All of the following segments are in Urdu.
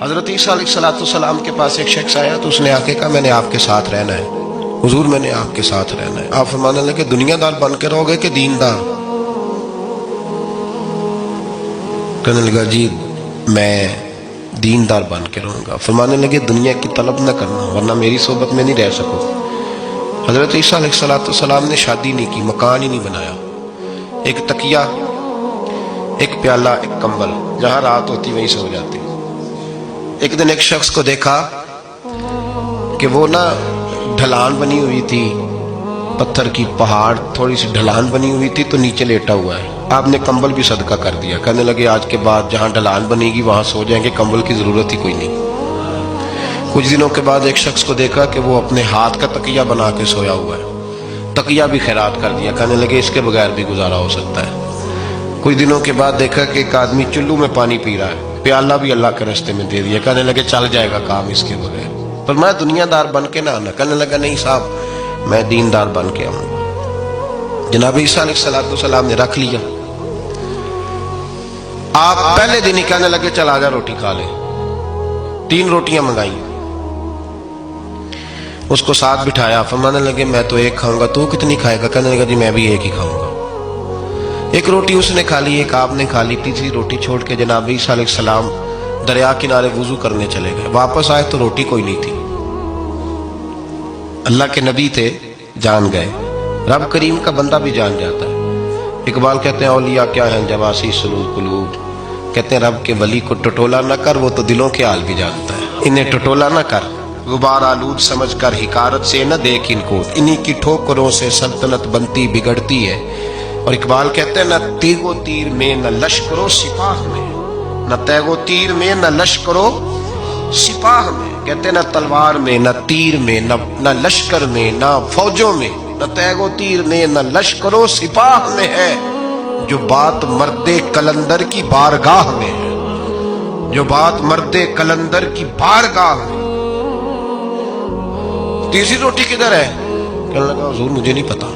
حضرت عیسیٰ علیہ السلام کے پاس ایک شخص آیا تو اس نے آ کے کہا میں نے آپ کے ساتھ رہنا ہے حضور، میں نے آپ کے ساتھ رہنا ہے۔ آپ فرمانے لگے دنیا دار بن کے رہو گے کہ دیندار؟ کہنے لگا جی میں دیندار بن کے رہوں گا۔ فرمانے لگے دنیا کی طلب نہ کرنا ورنہ میری صحبت میں نہیں رہ سکو۔ حضرت عیسیٰ علیہ السلام نے شادی نہیں کی، مکان ہی نہیں بنایا، ایک تکیہ، ایک پیالہ، ایک کمبل، جہاں رات ہوتی وہیں سو جاتی۔ ایک دن ایک شخص کو دیکھا کہ وہ ڈھلان بنی ہوئی تھی، پتھر کی پہاڑ، تھوڑی سی ڈھلان بنی ہوئی تھی تو نیچے لیٹا ہوا ہے۔ آپ نے کمبل بھی صدقہ کر دیا، کہنے لگے آج کے بعد جہاں ڈھلان بنے گی وہاں سو جائیں گے، کمبل کی ضرورت ہی کوئی نہیں۔ کچھ دنوں کے بعد ایک شخص کو دیکھا کہ وہ اپنے ہاتھ کا تکیہ بنا کے سویا ہوا ہے، تکیہ بھی خیرات کر دیا، کہنے لگے اس کے بغیر بھی گزارا ہو سکتا ہے۔ کچھ دنوں کے بعد دیکھا کہ ایک آدمی چلو میں پانی پی رہا ہے، پیالہ بھی اللہ کے راستے میں دے دیا، کہنے لگے چل جائے گا کام اس کے بغیر۔ پر میں دنیا دار بن کے نہ آنا، کہنے لگا نہیں صاحب میں دیندار بن کے آؤں گا۔ جناب عیسیٰ علیہ السلام نے رکھ لیا۔ آپ پہلے دن ہی کہنے لگے چل آجا روٹی کھا لے۔ 3 روٹیاں منگائیں، اس کو ساتھ بٹھایا، فرمانے لگے میں تو ایک کھاؤں گا، تو کتنی کھائے گا؟ کہنے لگا جی میں بھی ایک ہی کھاؤں گا۔ ایک روٹی اس نے کھا لی، ایک آپ نے کھا لی، تیسری روٹی چھوڑ کے جناب عیسیٰ علیہ السلام دریا کنارے وضو کرنے چلے گئے۔ واپس آئے تو روٹی کوئی نہیں تھی۔ اللہ کے نبی تھے، جان گئے۔ رب کریم کا بندہ بھی جان جاتا ہے۔ اقبال کہتے ہیں اولیاء کیا ہیں جواسی سلوک قلوب، کہتے ہیں رب کے ولی کو ٹٹولا نہ کر، وہ تو دلوں کے حال بھی جانتا ہے۔ انہیں ٹٹولا نہ کر، غبار آلود سمجھ کر حقارت سے نہ دیکھ ان کو، انہی کی ٹھوکروں سے سلطنت بنتی بگڑتی ہے۔ اور اقبال کہتے ہیں نہ تیغ و تیر میں نہ لشکر و سپاہ میں، نہ تیغ و تیر میں نہ لشکر و سپاہ میں، کہتے ہیں نہ تلوار میں نہ تیر میں نہ لشکر میں نہ فوجوں میں، نہ تیغ و تیر میں نہ لشکر و سپاہ میں ہے جو بات مرد کلندر کی بارگاہ میں ہے، جو بات مرد کلندر کی بارگاہ میں۔ تیسری روٹی کدھر ہے؟ کہنے لگا حضور مجھے نہیں پتا۔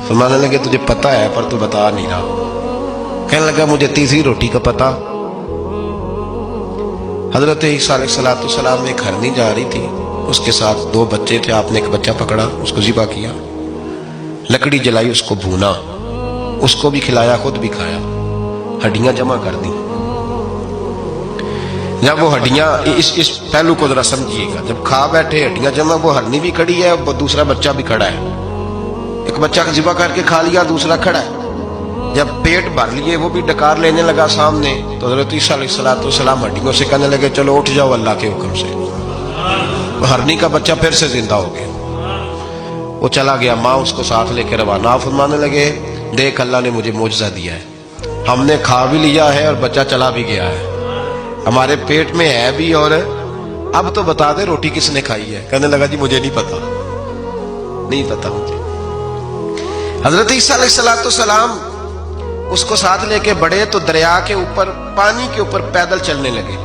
فرمانے لگے تجھے پتا ہے پر تو بتا نہیں رہا۔ کہنے لگا مجھے تیسری روٹی کا پتا۔ حضرت عیسیٰ علیہ السلام ایک ہرنی جا رہی تھی، اس کے ساتھ 2 بچے تھے، آپ نے ایک بچہ پکڑا، اس کو ذبح کیا، لکڑی جلائی، اس کو بھونا، اس کو بھی کھلایا، خود بھی کھایا، ہڈیاں جمع کر دی۔ جب وہ ہڈیاں، اس پہلو کو ذرا سمجھیے گا، جب کھا بیٹھے ہڈیاں جمع، وہ ہرنی بھی کھڑی ہے اور دوسرا بچہ بھی کھڑا ہے، ایک بچہ ذبح کر کے کھا لیا، دوسرا کھڑا ہے۔ جب پیٹ بھر لیے وہ بھی ڈکار لینے لگا سامنے، تو حضرت عیسیٰ علیہ السلام ہڈیوں سے کہنے لگے چلو اٹھ جاؤ اللہ کے حکم سے۔ ہرنی کا بچہ پھر سے زندہ ہو گیا، وہ چلا گیا، ماں اس کو ساتھ لے کے روانہ۔ فرمانے لگے دیکھ اللہ نے مجھے معجزہ دیا ہے، ہم نے کھا بھی لیا ہے اور بچہ چلا بھی گیا ہے، ہمارے پیٹ میں ہے بھی، اور اب تو بتا دے روٹی کس نے کھائی ہے؟ کہنے لگا جی مجھے نہیں پتا، نہیں پتا مجھے۔ حضرت عیسیٰ علیہ السلام اس کو ساتھ لے کے بڑھے تو دریا کے اوپر، پانی کے اوپر پیدل چلنے لگے،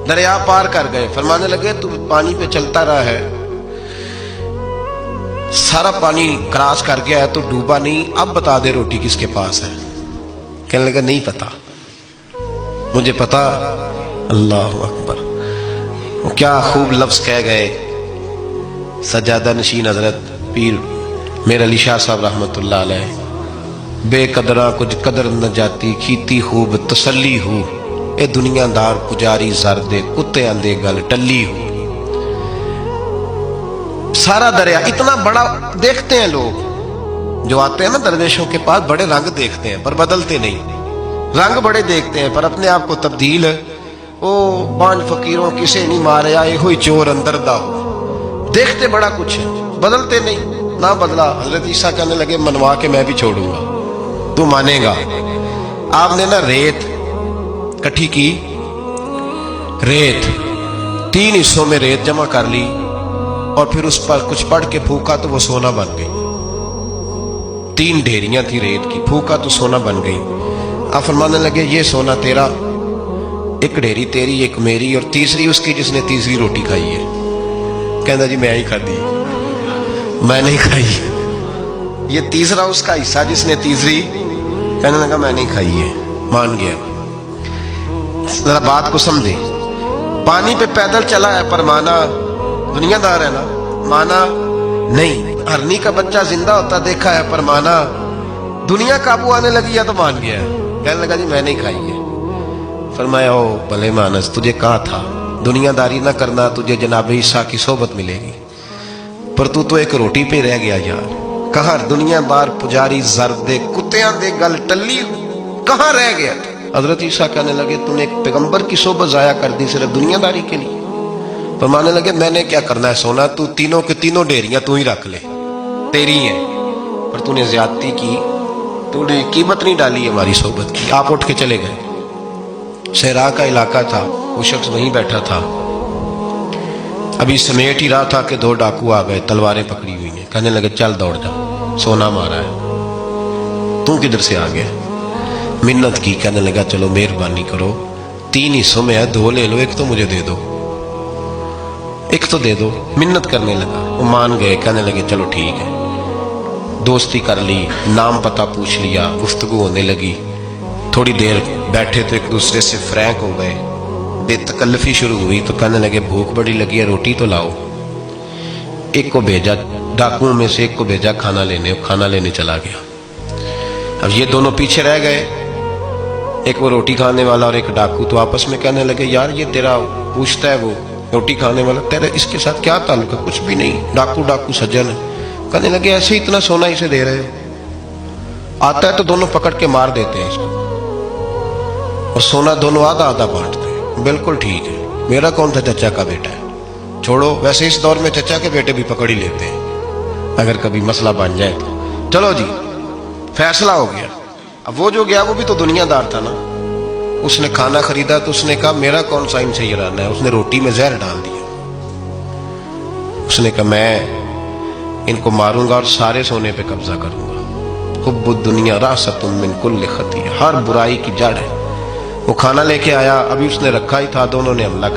دریا پار کر گئے۔ فرمانے لگے تو پانی پہ چلتا رہا ہے، سارا پانی کراس کر گیا ہے تو ڈوبا نہیں، اب بتا دے روٹی کس کے پاس ہے؟ کہنے لگا نہیں پتا، مجھے پتا۔ اللہ اکبر، کیا خوب لفظ کہہ گئے سجادہ نشین حضرت پیر میر علی شاہ صاحب رحمت اللہ علیہ، بے قدراں کچھ قدر نہ جاتی، کھیتی خوب تسلی ہو، اے دنیا دار پجاری زردے کتے اندے گل ٹلی ہو۔ سارا دریا اتنا بڑا دیکھتے ہیں لوگ جو آتے ہیں نا درویشوں کے پاس، بڑے رنگ دیکھتے ہیں پر بدلتے نہیں، رنگ بڑے دیکھتے ہیں پر اپنے آپ کو تبدیل، او پانچ فقیروں کسے نہیں مارے آئے ہوئی چور اندر دا ہو، دیکھتے بڑا کچھ ہے بدلتے نہیں۔ نہ بدلا، حضرت عیسیٰ کہنے لگے منوا کے میں بھی چھوڑوں گا، تو مانے گا۔ آپ نے ریت کٹھی کی، ریت 3 حصوں میں ریت جمع کر لی اور پھر اس پر کچھ پڑھ کے پھونکا تو وہ سونا بن گئی۔ 3 ڈھیریاں تھی ریت کی، پھونکا تو سونا بن گئی۔ آپ فرمانے لگے یہ سونا تیرا، ایک ڈھیری تیری، ایک میری، اور تیسری اس کی جس نے تیسری روٹی کھائی ہے۔ کہنا جی میں ہی کھا دی، میں نہیں کھائی۔ یہ تیسرا اس کا حصہ جس نے تیسری، کہنے لگا میں نہیں کھائی ہے، مان گیا۔ ذرا بات کو سمجھے. پانی پہ پیدل چلا ہے پر مانا دنیا دار ہے نا؟ مانا نہیں. ہرنی کا بچہ زندہ ہوتا دیکھا ہے پر مانا دنیا قابو آنے لگی ہے تو مان گیا ہے. کہنے لگا جی میں نہیں کھائی ہے. فرمایا او بھلے مانس، تجھے کہا تھا دنیا داری نہ کرنا، تجھے جناب عیسیٰ کی صحبت ملے گی، پر تو ایک روٹی پہ رہ گیا یار. کہاں دنیا بار پجاری زرد دے کتیاں دے گل ٹلی، کہاں رہ گیا؟ حضرت عیسیٰ کہنے لگے تم نے ایک پیغمبر کی صحبت ضائع کر دی صرف دنیا داری کے لیے. فرمانے لگے میں نے کیا کرنا ہے سونا، تو تینوں کے تینوں ڈیریاں تو ہی رکھ لے، تیری ہیں، پر تو نے زیادتی کی، تو نے قیمت نہیں ڈالی ہماری صحبت کی. آپ اٹھ کے چلے گئے. صحرا کا علاقہ تھا، وہ شخص وہیں بیٹھا تھا، ابھی سمیٹ ہی رہا تھا کہ دو ڈاکو آ گئے، تلواریں پکڑی ہوئی ہیں. کہنے لگے چل دوڑ جا، سونا مارا ہے، تو کدھر سے آ گیا؟ منت کی. کہنے لگا چلو مہربانی کرو، 3 حصوں میں ہے، 2 لے لو، ایک تو مجھے دے دو، ایک تو دے دو. منت کرنے لگا، وہ مان گئے. کہنے لگے چلو ٹھیک ہے. دوستی کر لی، نام پتہ پوچھ لیا، گفتگو ہونے لگی. تھوڑی دیر بیٹھے تو ایک دوسرے سے فرینک ہو گئے، بے تکلفی شروع ہوئی. تو کہنے لگے بھوک بڑی لگی ہے، روٹی تو لاؤ. ایک کو بھیجا، ڈاکوؤں میں سے ایک کو بھیجا کھانا لینے چلا گیا. اب یہ دونوں پیچھے رہ گئے، ایک وہ روٹی کھانے والا اور ایک ڈاکو. تو آپس میں کہنے لگے یار یہ تیرا پوچھتا ہے وہ روٹی کھانے والا، تیرے اس کے ساتھ کیا تعلق ہے؟ کچھ بھی نہیں، ڈاکو سجن ہے. کہنے لگے ایسے اتنا سونا اسے دے رہے ہو، آتا ہے تو دونوں پکڑ کے مار دیتے ہیں اس کو، اور سونا دونوں آدھا آدھا بانٹتے ہیں. بالکل ٹھیک ہے، میرا کون تھا، چچا کا بیٹا ہے، چھوڑو. ویسے اس دور میں چچا کے بیٹے بھی پکڑ ہی لیتے ہیں اگر کبھی مسئلہ بن جائے تو. چلو جی فیصلہ ہو گیا. اب وہ جو گیا وہ بھی تو دنیا دار تھا نا، اس نے کھانا خریدا تو اس نے کہا میرا کون سا ان سے یہ رہنا ہے. اس نے روٹی میں زہر ڈال دیا. اس نے کہا میں ان کو ماروں گا اور سارے سونے پہ قبضہ کروں گا. حب الدنیا راست من کل خطیہ، ہر برائی کی جڑ ہے. وہ کھانا لے کے آیا، ابھی اس نے رکھا ہی تھا، دونوں نے حملہ کر